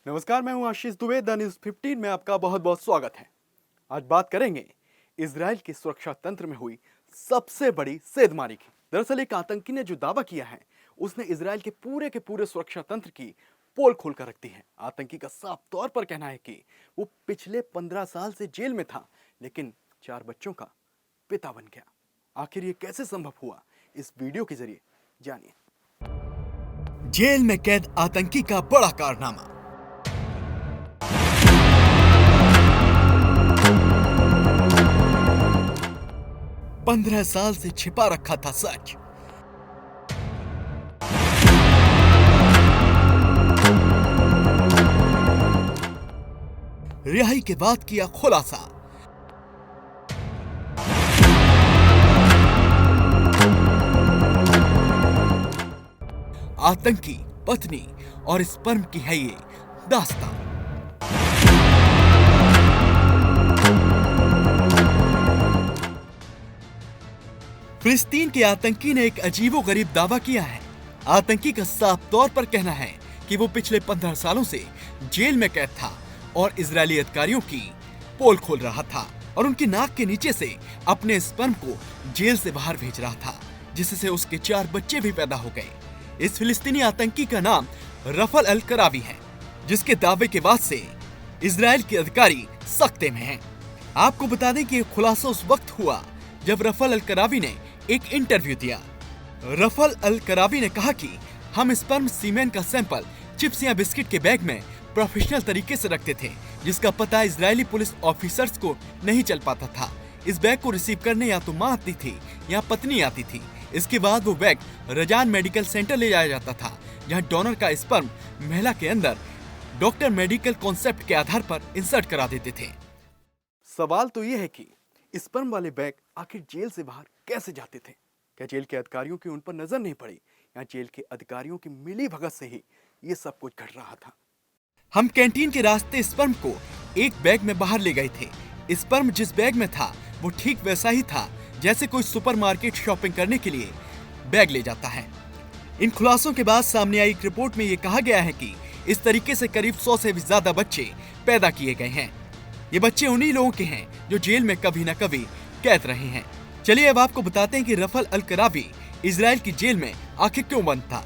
नमस्कार, मैं हूं आशीष दुबे। द न्यूज़ 15 में आपका बहुत बहुत स्वागत है। आज बात करेंगे इजराइल के सुरक्षा तंत्र में हुई सबसे बड़ी सेधमारी की। दरअसल एक आतंकी ने जो दावा किया है, उसने इजराइल के पूरे सुरक्षा तंत्र की पोल खोल कर रख दी है। आतंकी का साफ तौर पर कहना है कि वो पिछले 15 साल से जेल में था, लेकिन 4 बच्चों का पिता बन गया। आखिर ये कैसे संभव हुआ, इस वीडियो के जरिए जानिए। जेल में कैद आतंकी का बड़ा कारनामा। पंद्रह साल से छिपा रखा था सच। रिहाई के बाद किया खुलासा। आतंकी, पत्नी और स्पर्म की है ये दास्तान। फिलिस्तीन के आतंकी ने एक अजीबोगरीब दावा किया है। आतंकी का साफ तौर पर कहना है कि वो पिछले 15 सालों से जेल में कैद था और इजरायली अधिकारियों की पोल खोल रहा था और उनकी नाक के नीचे से अपने स्पर्म को जेल से बाहर भेज रहा था, जिससे उसके 4 बच्चे भी पैदा हो गए। इस फिलिस्तीनी आतंकी का नाम रफल अल करावी है, जिसके दावे के बाद से इजराइल के अधिकारी सख्ते में हैं। आपको बता दें कि यह खुलासा उस वक्त हुआ जब रफल अल करावी ने एक इंटरव्यू दिया। रफल अल करावी ने कहा कि हम स्पर्म सीमेन का सैंपल चिप्स या बिस्किट के बैग में प्रोफेशनल तरीके से रखते थे, जिसका पता इजरायली पुलिस ऑफिसर्स को नहीं चल पाता था। इस बैग को रिसीव करने या तो माँ आती थी या पत्नी आती थी। इसके बाद वो बैग रजान मेडिकल सेंटर ले जाया जाता था, जहाँ डोनर का स्पर्म महिला के अंदर डॉक्टर मेडिकल कॉन्सेप्ट के आधार पर इंसर्ट करा देते थे। सवाल तो ये है कि स्पर्म वाले बैग आखिर जेल से बाहर कैसे जाते थे? क्या जेल के अधिकारियों की उन पर नजर नहीं पड़ी, या जेल के अधिकारियों की मिली भगत से ही ये सब कुछ घट रहा था? हम कैंटीन के रास्ते स्पर्म को एक बैग में बाहर ले गए थे। स्पर्म जिस बैग में था वो ठीक वैसा ही था जैसे कोई सुपरमार्केट शॉपिंग करने के लिए बैग ले जाता है। इन खुलासों के बाद सामने आई एक रिपोर्ट में ये कहा गया है कि इस तरीके से करीब 100 से भी ज्यादा बच्चे पैदा किए गए हैं। ये बच्चे उन्हीं लोगों के हैं जो जेल में कभी न कभी कैद रहे हैं। चलिए अब आपको बताते हैं कि रफल अल करावी इजराइल की जेल में आखिर क्यों बंद था।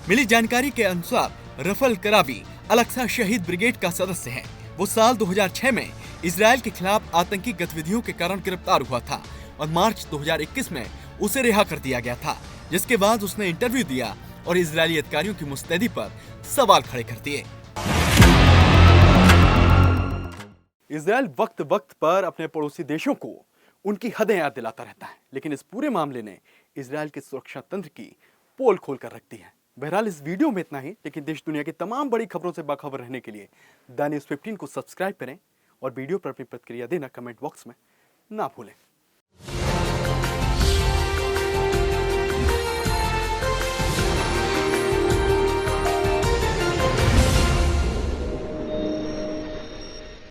मिली जानकारी के अनुसार रफल करावी अल-अक्सा शहीद ब्रिगेड का सदस्य है। वो साल 2006 में इजराइल के खिलाफ आतंकी गतिविधियों के कारण गिरफ्तार हुआ था और मार्च 2021 में उसे रिहा कर दिया गया था, जिसके बाद उसने इंटरव्यू दिया और इजरायली अधिकारियों की मुस्तैदी पर सवाल खड़े कर दिए। इजराइल वक्त वक्त पर अपने पड़ोसी देशों को उनकी हदें याद दिलाता रहता है, लेकिन इस पूरे मामले ने इजराइल के सुरक्षा तंत्र की पोल खोल कर रख दी है। बहरहाल इस वीडियो में इतना ही, लेकिन देश दुनिया की तमाम बड़ी खबरों से बाखबर रहने के लिए द न्यूज़ 15 को सब्सक्राइब करें और वीडियो पर अपनी प्रतिक्रिया देना कमेंट बॉक्स में ना भूलें।